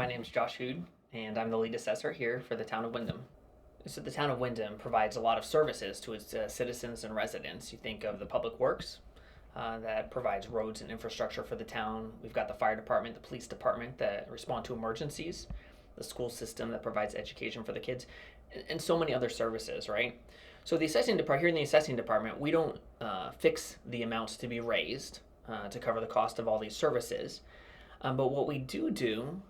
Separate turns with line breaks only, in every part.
My name is Josh Hood, and I'm the lead assessor here for the town of Windham. So the town of Windham provides a lot of services to its citizens and residents. You think of the public works that provides roads and infrastructure for the town. We've got the fire department, the police department that respond to emergencies, the school system that provides education for the kids, and so many other services, right? So the assessing department here in the assessing department, we don't fix the amounts to be raised to cover the cost of all these services. But what we do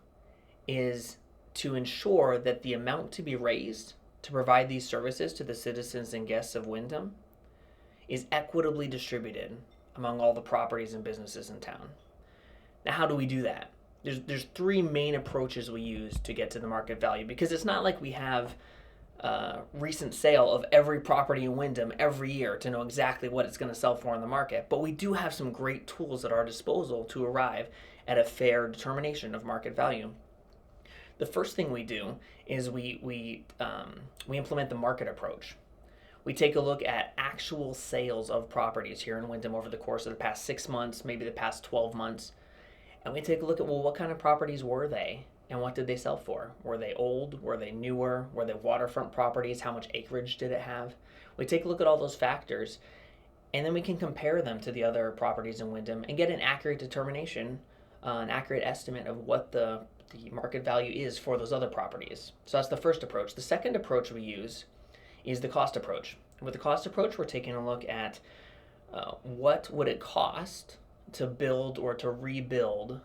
is to ensure that the amount to be raised to provide these services to the citizens and guests of Windham is equitably distributed among all the properties and businesses in town. Now, how do we do that? There's three main approaches we use to get to the market value, because it's not like we have recent sale of every property in Windham every year to know exactly what it's going to sell for in the market, but we do have some great tools at our disposal to arrive at a fair determination of market value. The first thing we do is we implement the market approach. We take a look at actual sales of properties here in Windham over the course of the past 6 months, maybe the past 12 months, and we take a look at, well, what kind of properties were they and what did they sell for? Were they old? Were they newer? Were they waterfront properties? How much acreage did it have? We take a look at all those factors, and then we can compare them to the other properties in Windham and get an accurate determination, an accurate estimate of what the market value is for those other properties. So that's the first approach. The second approach we use is the cost approach. With the cost approach, we're taking a look at what would it cost to build or to rebuild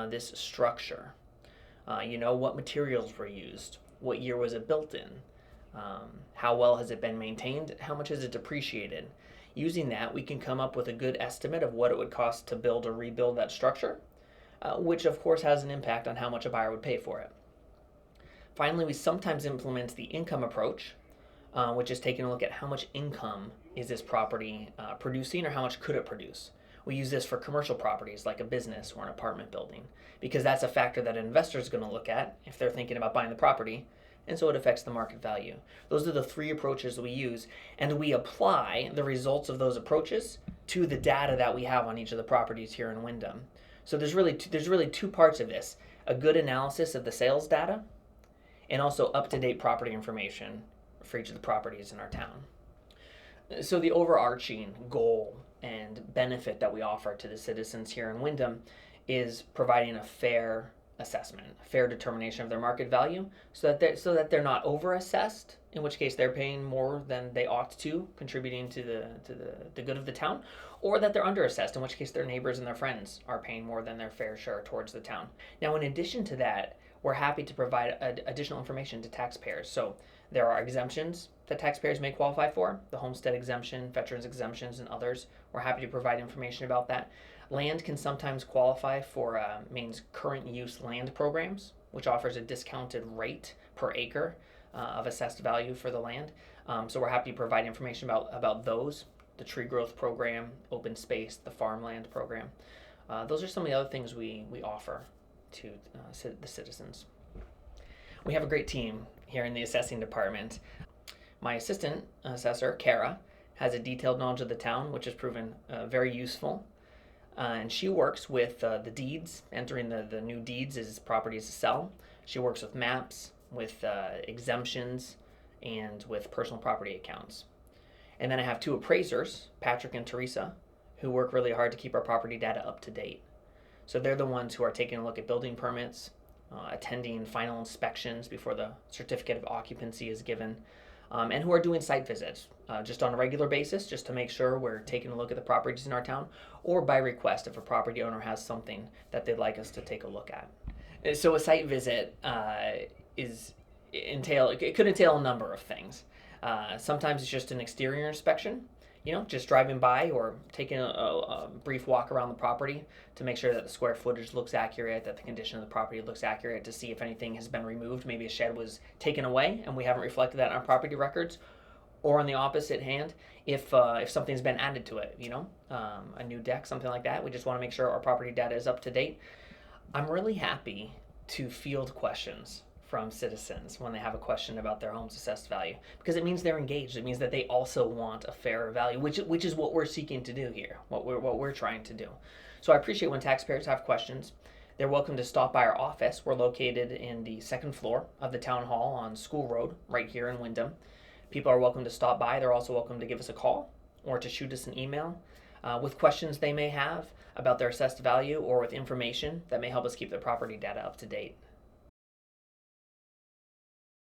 this structure. What materials were used, what year was it built in, how well has it been maintained, how much has it depreciated. Using that, we can come up with a good estimate of what it would cost to build or rebuild that structure, which of course has an impact on how much a buyer would pay for it. Finally, we sometimes implement the income approach, which is taking a look at how much income is this property producing, or how much could it produce. We use this for commercial properties like a business or an apartment building, because that's a factor that an investor is going to look at if they're thinking about buying the property, and so it affects the market value. Those are the three approaches we use, and we apply the results of those approaches to the data that we have on each of the properties here in Windham. So there's really two parts of this: a good analysis of the sales data, and also up-to-date property information for each of the properties in our town. So the overarching goal and benefit that we offer to the citizens here in Windham is providing a fair assessment, a fair determination of their market value, so that they're not overassessed, in which case they're paying more than they ought to, contributing to the good of the town, or that they're underassessed, in which case their neighbors and their friends are paying more than their fair share towards the town. Now, in addition to that, we're happy to provide additional information to taxpayers. So there are exemptions that taxpayers may qualify for, the homestead exemption, veterans exemptions, and others. We're happy to provide information about that. Land can sometimes qualify for Maine's current use land programs, which offers a discounted rate per acre of assessed value for the land. So we're happy to provide information about those, the tree growth program, open space, the farmland program. Those are some of the other things we offer to the citizens. We have a great team here in the assessing department. My assistant assessor, Kara, has a detailed knowledge of the town, which has proven very useful. And she works with the deeds, entering the new deeds as properties to sell. She works with maps, with exemptions, and with personal property accounts. And then I have two appraisers, Patrick and Teresa, who work really hard to keep our property data up to date. So they're the ones who are taking a look at building permits, attending final inspections before the certificate of occupancy is given, and who are doing site visits just on a regular basis, just to make sure we're taking a look at the properties in our town, or by request if a property owner has something that they'd like us to take a look at. So a site visit it could entail a number of things. Sometimes it's just an exterior inspection, just driving by or taking a brief walk around the property to make sure that the square footage looks accurate, that the condition of the property looks accurate, to see if anything has been removed. Maybe a shed was taken away and we haven't reflected that in our property records. Or on the opposite hand, if something's been added to it, a new deck, something like that, we just want to make sure our property data is up to date. I'm really happy to field questions from citizens when they have a question about their home's assessed value, because it means they're engaged. It means that they also want a fair value, which is what we're seeking to do here, what we're trying to do. So I appreciate when taxpayers have questions. They're welcome to stop by our office. We're located in the second floor of the town hall on School Road, right here in Windham. People are welcome to stop by. They're also welcome to give us a call or to shoot us an email with questions they may have about their assessed value or with information that may help us keep their property data up to date.